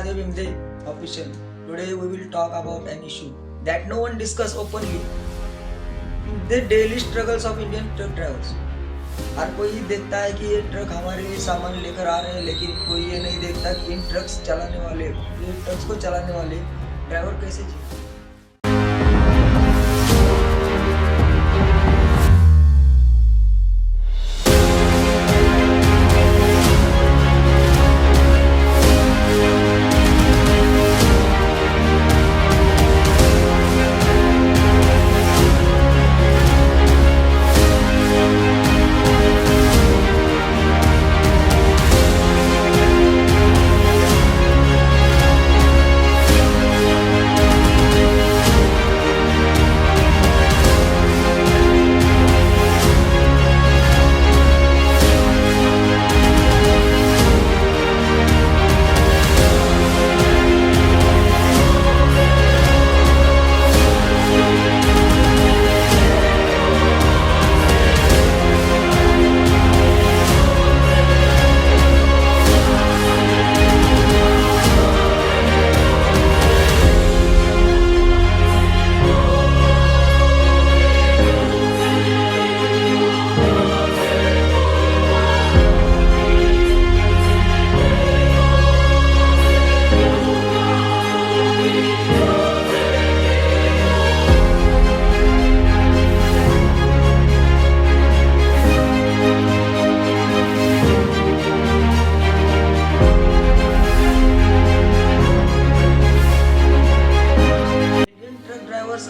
Vimde official. Today we will talk about an issue that no one discuss openly. The daily struggles of Indian truck drivers. हर कोई देखता है कि ये truck हमारे लिए सामान लेकर आ रहे हैं, लेकिन कोई ये नहीं देखता कि इन ट्रक्स को चलाने वाले ड्राइवर कैसे जी।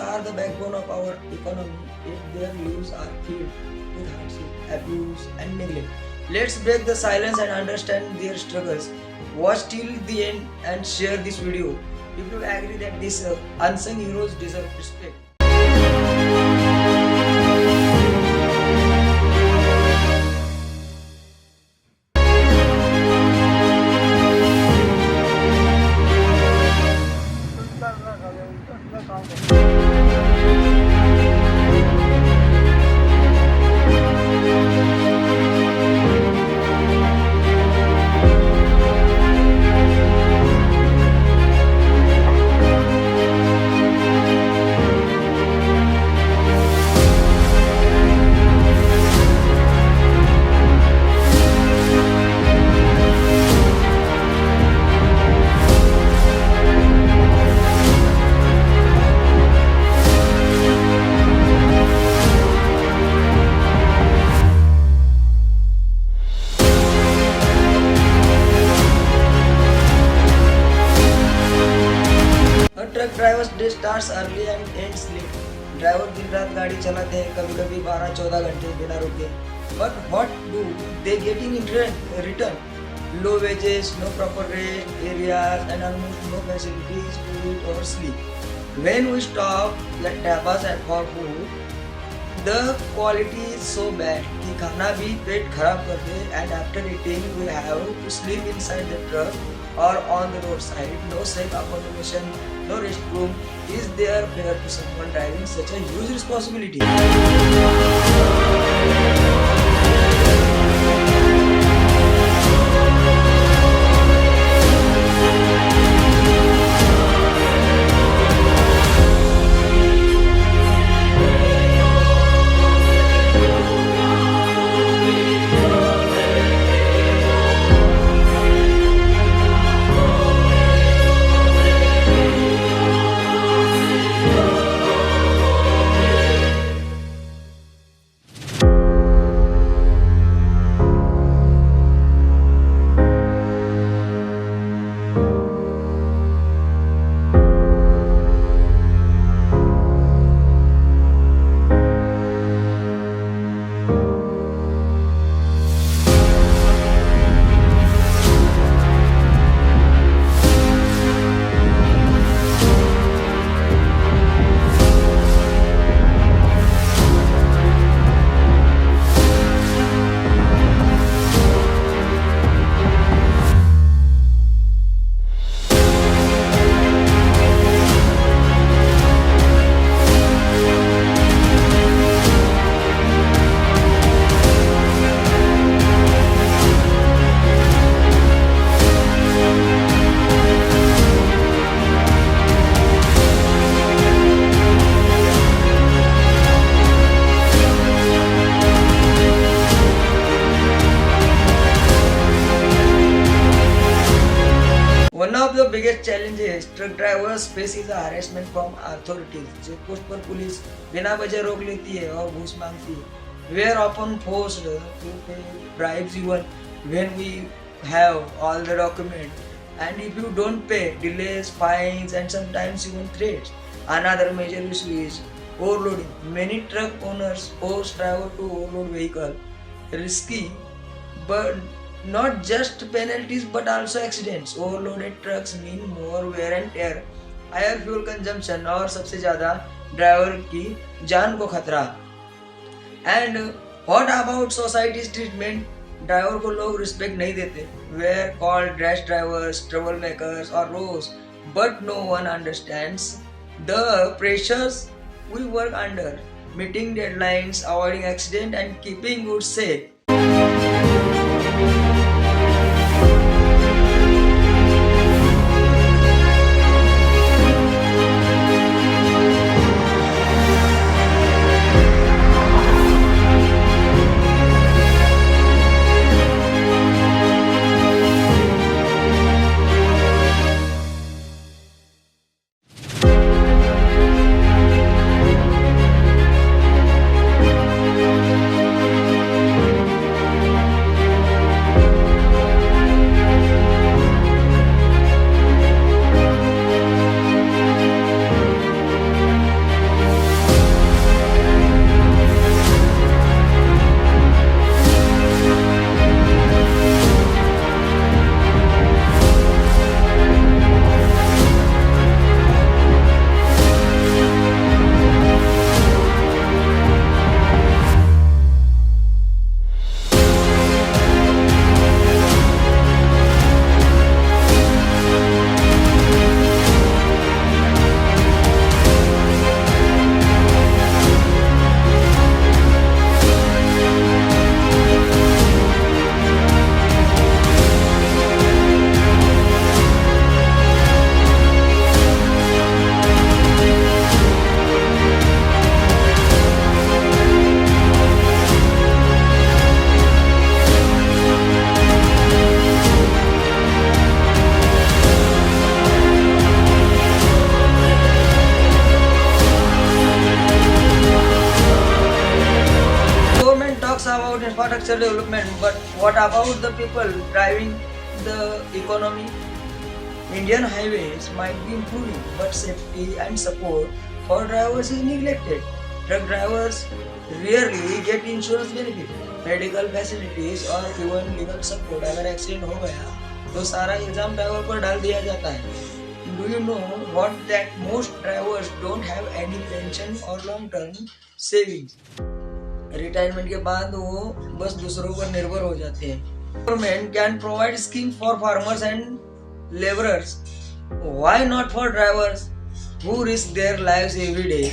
Are the backbone of our economy, yet their lives are filled with hardship, abuse, and neglect. Let's break the silence and understand their struggles. Watch till the end and share this video if you agree that these unsung heroes deserve respect. Truck drivers day starts early and ends late. Driver दिन रात गाड़ी चलाते हैं, कभी कभी 12-14 घंटे बिना रुके। But what do they get in return? Low wages, no proper rest areas and almost no facilities to eat और sleep. When we stop at dhabas and for food, the quality is so bad कि खाना भी पेट खराब कर दे, and after eating we have to sleep inside the truck or on the roadside. No safe accommodation, no restroom. Is there fair to someone driving such a huge responsibility? of the biggest challenges truck drivers face is harassment from authorities. Check post पर police बिना वजह रोक लेती है और घूस मांगती है. We are often forced to pay bribes even when we have all the documents. And if you don't pay, delays, fines, and sometimes even threats. Another major issue is overloading. Many truck owners force drivers to overload vehicle. Risky, but not just penalties but also accidents. Overloaded trucks mean more wear and tear, higher fuel consumption और सबसे ज़्यादा driver की जान को खतरा. And what about society's treatment? Driver को लोग respect नहीं देते. We're called rash drivers, troublemakers or rogues, but no one understands the pressures we work under, meeting deadlines, avoiding accident and keeping goods safe. About infrastructure development, but what about the people driving the economy? Indian highways might be improving, but safety and support for drivers is neglected. Truck drivers rarely get insurance benefit, medical facilities or even legal support. अगर accident हो गया तो सारा इल्जाम driver पर डाल दिया जाता है. Do you know what that most drivers don't have any pension or long-term savings? Retirement के बाद वो बस दूसरों पर निर्भर हो जाते हैं. Government can provide scheme for farmers and labourers. Why not for drivers who risk their lives every day?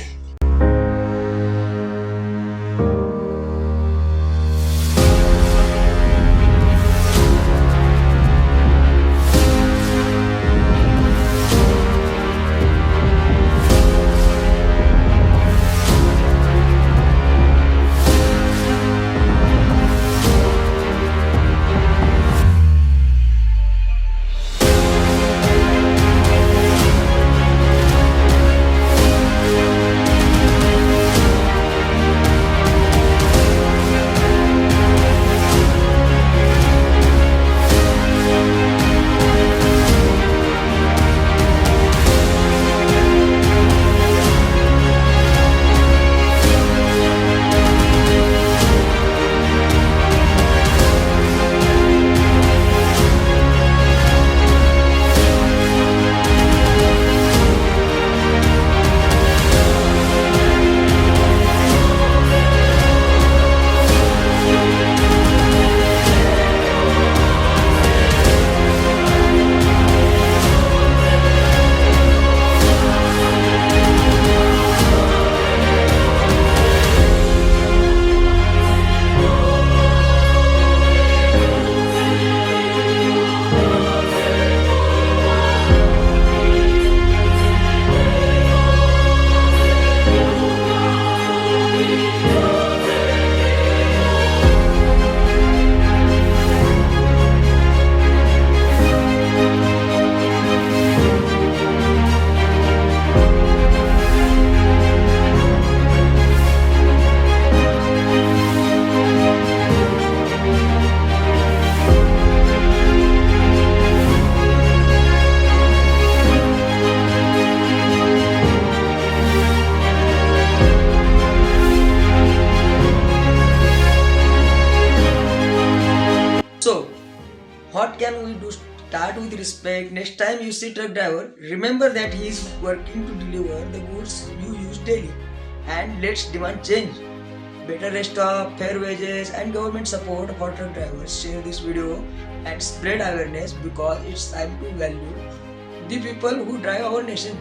Start with respect. Next time you see truck driver, remember that he is working to deliver the goods you use daily. And let's demand change. Better rest stop, fair wages, and government support for truck drivers. Share this video and spread awareness because it's time to value the people who drive our nation.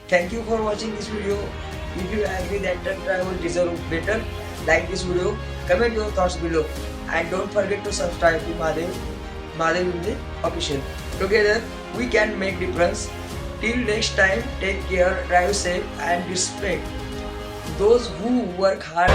Thank you for watching this video. If you agree that truck drivers deserve better, like this video, comment your thoughts below, and don't forget to subscribe to Mahadev India official. Together we can make difference. Till next time, take care, drive safe, and respect those who work hard.